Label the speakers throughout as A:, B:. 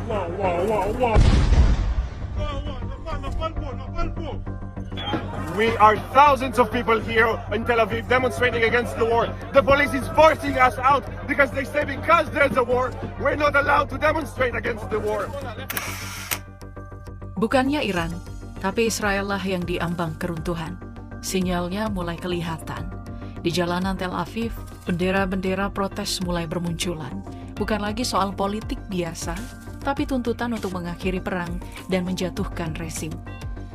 A: Wow, wow, wow, wow. We are thousands of people here in Tel Aviv demonstrating against the war. The police is forcing us out because they say because there's a war, we're not allowed to demonstrate against the war.
B: Bukannya Iran, tapi Israel lah yang diambang keruntuhan. Sinyalnya mulai kelihatan. Di jalanan Tel Aviv, bendera-bendera protes mulai bermunculan. Bukan lagi soal politik biasa, tapi tuntutan untuk mengakhiri perang dan menjatuhkan rezim.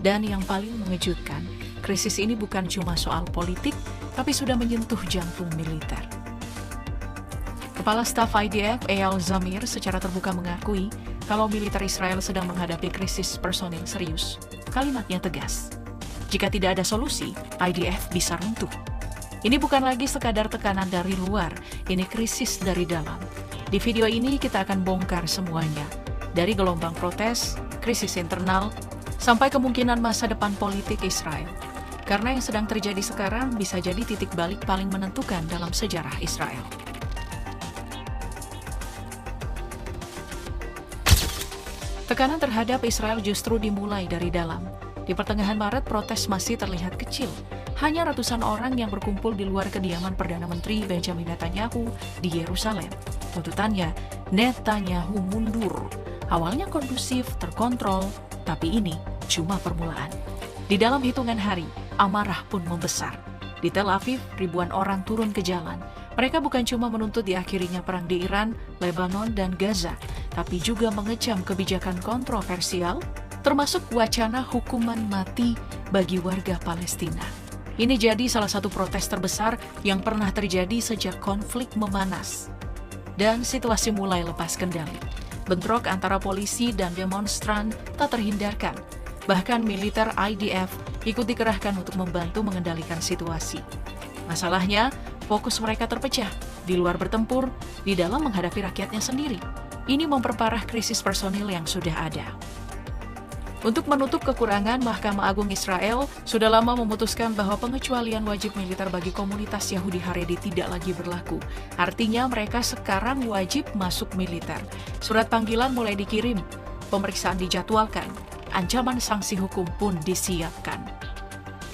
B: Dan yang paling mengejutkan, krisis ini bukan cuma soal politik, tapi sudah menyentuh jantung militer. Kepala Staf IDF, Eyal Zamir, secara terbuka mengakui kalau militer Israel sedang menghadapi krisis personil serius. Kalimatnya tegas. Jika tidak ada solusi, IDF bisa runtuh. Ini bukan lagi sekadar tekanan dari luar, ini krisis dari dalam. Di video ini kita akan bongkar semuanya. Dari gelombang protes, krisis internal, sampai kemungkinan masa depan politik Israel. Karena yang sedang terjadi sekarang bisa jadi titik balik paling menentukan dalam sejarah Israel. Tekanan terhadap Israel justru dimulai dari dalam. Di pertengahan Maret, protes masih terlihat kecil. Hanya ratusan orang yang berkumpul di luar kediaman Perdana Menteri Benjamin Netanyahu di Yerusalem. Tuntutannya, Netanyahu mundur. Awalnya kondusif, terkontrol, tapi ini cuma permulaan. Di dalam hitungan hari, amarah pun membesar. Di Tel Aviv, ribuan orang turun ke jalan. Mereka bukan cuma menuntut diakhirinya perang di Iran, Lebanon, dan Gaza, tapi juga mengecam kebijakan kontroversial, termasuk wacana hukuman mati bagi warga Palestina. Ini jadi salah satu protes terbesar yang pernah terjadi sejak konflik memanas. Dan situasi mulai lepas kendali. Bentrok antara polisi dan demonstran tak terhindarkan. Bahkan militer IDF ikut dikerahkan untuk membantu mengendalikan situasi. Masalahnya, fokus mereka terpecah. Di luar bertempur, di dalam menghadapi rakyatnya sendiri. Ini memperparah krisis personil yang sudah ada. Untuk menutup kekurangan, Mahkamah Agung Israel sudah lama memutuskan bahwa pengecualian wajib militer bagi komunitas Yahudi Haredi tidak lagi berlaku. Artinya mereka sekarang wajib masuk militer. Surat panggilan mulai dikirim, pemeriksaan dijadwalkan, ancaman sanksi hukum pun disiapkan.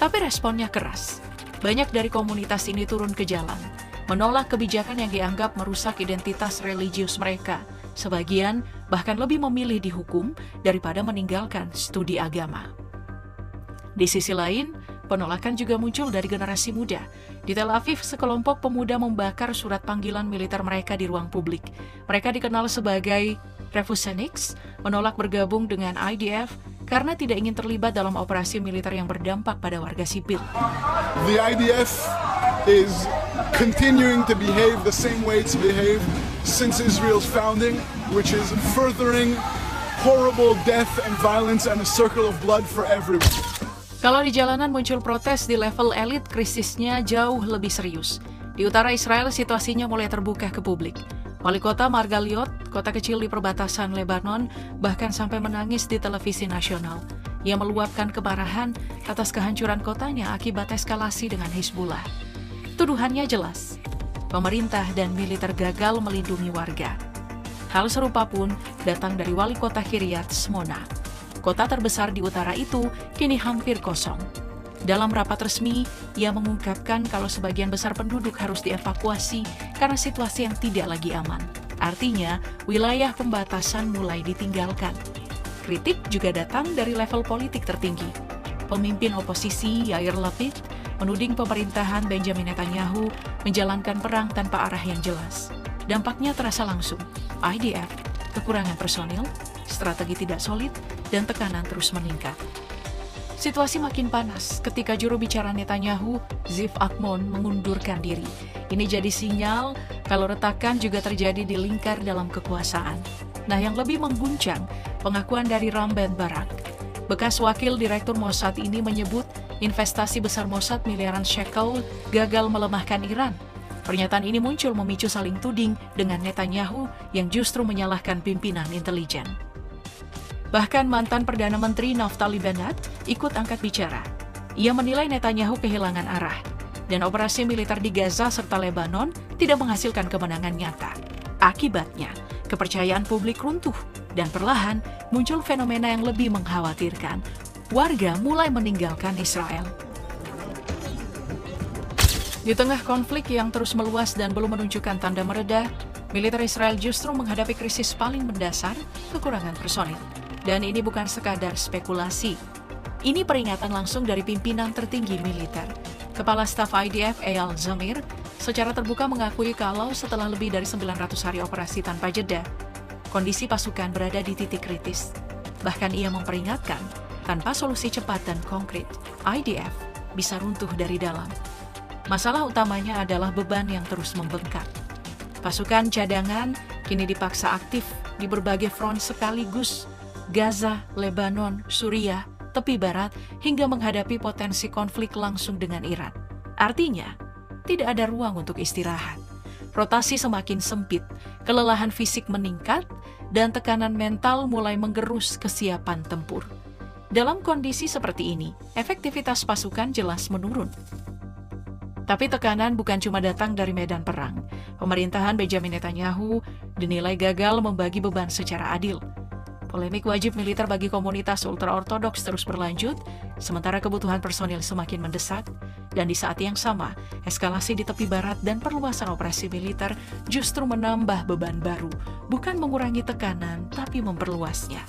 B: Tapi responnya keras. Banyak dari komunitas ini turun ke jalan, menolak kebijakan yang dianggap merusak identitas religius mereka. Sebagian bahkan lebih memilih dihukum daripada meninggalkan studi agama. Di sisi lain, penolakan juga muncul dari generasi muda. Di Tel Aviv, sekelompok pemuda membakar surat panggilan militer mereka di ruang publik. Mereka dikenal sebagai Refuseniks, menolak bergabung dengan IDF karena tidak ingin terlibat dalam operasi militer yang berdampak pada warga sipil.
C: The IDF is continuing to behave the same way it's behaved since Israel's founding, which is furthering horrible death and violence and a circle of blood for everyone.
B: Kalau di jalanan muncul protes di level elit, krisisnya jauh lebih serius. Di utara Israel, situasinya mulai terbuka ke publik. Wali kota Margaliot, kota kecil di perbatasan Lebanon, bahkan sampai menangis di televisi nasional. Ia meluapkan kemarahan atas kehancuran kotanya akibat eskalasi dengan Hizbullah. Tuduhannya jelas. Pemerintah dan militer gagal melindungi warga. Hal serupa pun datang dari wali kota Kiryat Shmona. Kota terbesar di utara itu kini hampir kosong. Dalam rapat resmi, ia mengungkapkan kalau sebagian besar penduduk harus dievakuasi karena situasi yang tidak lagi aman. Artinya, wilayah pembatasan mulai ditinggalkan. Kritik juga datang dari level politik tertinggi. Pemimpin oposisi Yair Lapid menuding pemerintahan Benjamin Netanyahu menjalankan perang tanpa arah yang jelas. Dampaknya terasa langsung. IDF, kekurangan personil, strategi tidak solid, dan tekanan terus meningkat. Situasi makin panas ketika juru bicara Netanyahu, Ziv Akmon, mengundurkan diri. Ini jadi sinyal kalau retakan juga terjadi di lingkar dalam kekuasaan. Nah, yang lebih mengguncang, pengakuan dari Ram Ben Barak. Bekas wakil Direktur Mossad ini menyebut investasi besar Mossad miliaran shekel gagal melemahkan Iran. Pernyataan ini muncul memicu saling tuding dengan Netanyahu yang justru menyalahkan pimpinan intelijen. Bahkan mantan Perdana Menteri Naftali Bennett ikut angkat bicara. Ia menilai Netanyahu kehilangan arah, dan operasi militer di Gaza serta Lebanon tidak menghasilkan kemenangan nyata. Akibatnya, kepercayaan publik runtuh. Dan perlahan muncul fenomena yang lebih mengkhawatirkan. Warga mulai meninggalkan Israel. Di tengah konflik yang terus meluas dan belum menunjukkan tanda mereda, militer Israel justru menghadapi krisis paling mendasar, kekurangan personil. Dan ini bukan sekadar spekulasi. Ini peringatan langsung dari pimpinan tertinggi militer. Kepala Staf IDF Eyal Zamir secara terbuka mengakui kalau setelah lebih dari 900 hari operasi tanpa jeda, kondisi pasukan berada di titik kritis. Bahkan ia memperingatkan, tanpa solusi cepat dan konkret, IDF bisa runtuh dari dalam. Masalah utamanya adalah beban yang terus membengkak. Pasukan cadangan kini dipaksa aktif di berbagai front sekaligus, Gaza, Lebanon, Suriah, tepi barat, hingga menghadapi potensi konflik langsung dengan Iran. Artinya, tidak ada ruang untuk istirahat. Rotasi semakin sempit, kelelahan fisik meningkat, dan tekanan mental mulai menggerus kesiapan tempur. Dalam kondisi seperti ini, efektivitas pasukan jelas menurun. Tapi tekanan bukan cuma datang dari medan perang. Pemerintahan Benjamin Netanyahu dinilai gagal membagi beban secara adil. Polemik wajib militer bagi komunitas ultra-ortodoks terus berlanjut, sementara kebutuhan personil semakin mendesak, dan di saat yang sama, eskalasi di tepi barat dan perluasan operasi militer justru menambah beban baru, bukan mengurangi tekanan, tapi memperluasnya.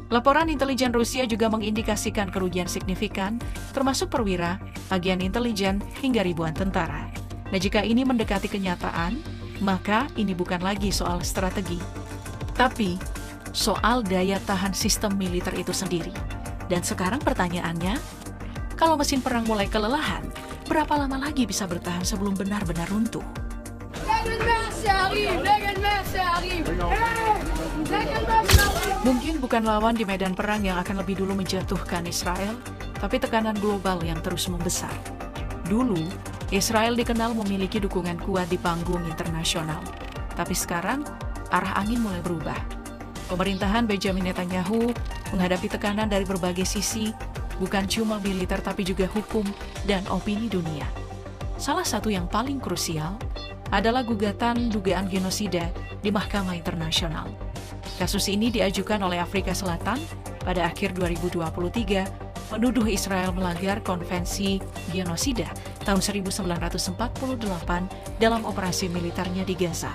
B: Laporan intelijen Rusia juga mengindikasikan kerugian signifikan, termasuk perwira, agen intelijen, hingga ribuan tentara. Nah, jika ini mendekati kenyataan, maka ini bukan lagi soal strategi, tapi soal daya tahan sistem militer itu sendiri. Dan sekarang pertanyaannya, kalau mesin perang mulai kelelahan, berapa lama lagi bisa bertahan sebelum benar-benar runtuh? Mungkin bukan lawan di medan perang yang akan lebih dulu menjatuhkan Israel, tapi tekanan global yang terus membesar. Dulu, Israel dikenal memiliki dukungan kuat di panggung internasional. Tapi sekarang, arah angin mulai berubah. Pemerintahan Benjamin Netanyahu menghadapi tekanan dari berbagai sisi, bukan cuma militer tapi juga hukum dan opini dunia. Salah satu yang paling krusial adalah gugatan dugaan genosida di Mahkamah Internasional. Kasus ini diajukan oleh Afrika Selatan pada akhir 2023, menuduh Israel melanggar konvensi genosida tahun 1948 dalam operasi militernya di Gaza.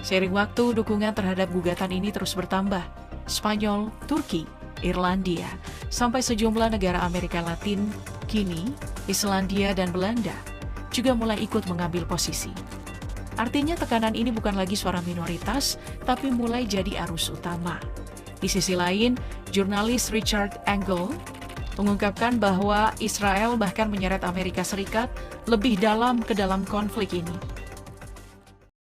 B: Seiring waktu, dukungan terhadap gugatan ini terus bertambah. Spanyol, Turki, Irlandia, sampai sejumlah negara Amerika Latin, kini Islandia dan Belanda juga mulai ikut mengambil posisi. Artinya tekanan ini bukan lagi suara minoritas, tapi mulai jadi arus utama. Di sisi lain, jurnalis Richard Engel mengungkapkan bahwa Israel bahkan menyeret Amerika Serikat lebih dalam ke dalam konflik ini.